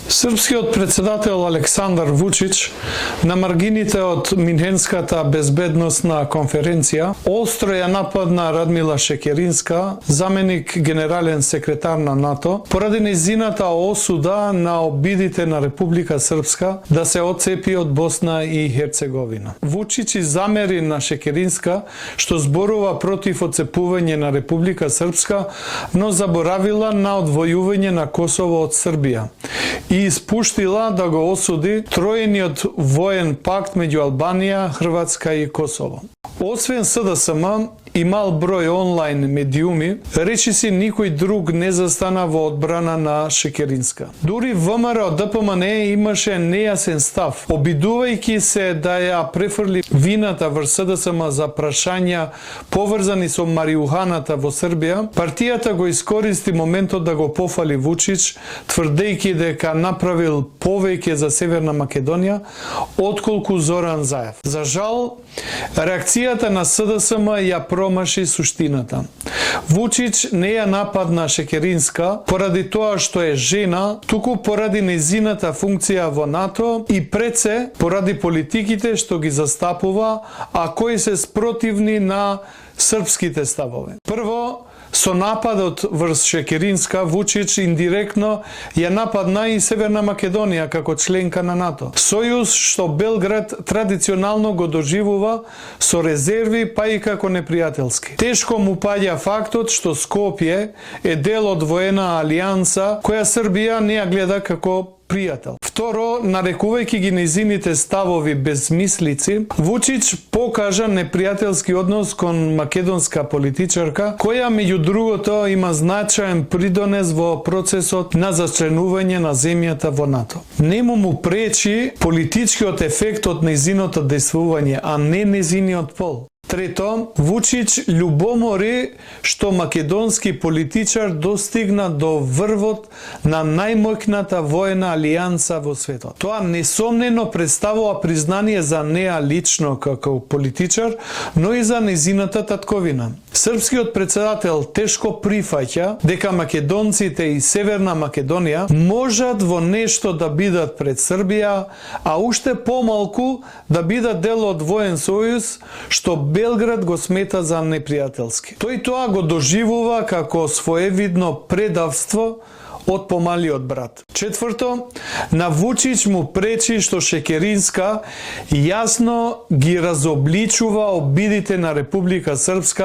Српскиот председател Александар Вучич на маргините од Минхенската безбедносна конференција остро ја нападна Радмила Шекеринска, заменик генерален секретар на НАТО, поради нејзината осуда на обидите на Република Српска да се отцепи од Босна и Херцеговина. Вучич и замери на Шекеринска што зборува против отцепување на Република Српска, но заборавила на одвојување на Косово од Србија и испуштила да го осуди троениот воен пакт меѓу Албанија, Хрватска и Косово. Освен СДСМ и мал број онлайн медиуми, речиси никој друг не застана во одбрана на Шекеринска. Дури ВМРО ДПМН имаше нејасен став, обидувајќи се да ја префрли вината врз СДСМ за прашања поврзани со мариуханата во Србија. Партијата го искористи моментот да го пофали Вучич, тврдејќи дека направил повеќе за Северна Македонија отколку Зоран Заев. За жал, реакцијата на СДСМ ја промаши суштината. Вучич не ја нападна Шекеринска поради тоа што е жена, туку поради нејзината функција во НАТО и пред се поради политиките што ги застапува, а кои се спротивни на српските ставови. Прво, со нападот врз Шекеринска, Вучич индиректно ја нападна и Северна Македонија како членка на НАТО. Сојуз што Белград традиционално го доживува со резерви, па и како непријателски. Тешко му паѓа фактот што Скопје е дел од воена алијанса која Србија не ја гледа како пријател. Второ, нарекувајќи ги нејзините ставови безмислици, Вучич покажа непријателски однос кон македонска политичарка, која меѓу другото има значаен придонес во процесот на зачленување на земјата во НАТО. Нему му пречи политичкиот ефект од нејзиното дејствување, а не нејзиниот пол. Трето, Вучич љубомори што македонски политичар достигна до врвот на најмоќната воена алијанса во светот. Тоа несомнено представува признание за неа лично како политичар, но и за нејзината татковина. Српскиот председател тешко прифаќа дека македонците и Северна Македонија можат во нешто да бидат пред Србија, а уште помалку да бидат дел од воен сојуз што Белград го смета за непријателски. Тој тоа го доживува како своевидно предавство од помалиот брат. Четврто, на Вучич му пречи што Шекеринска јасно ги разобличува обидите на Република Српска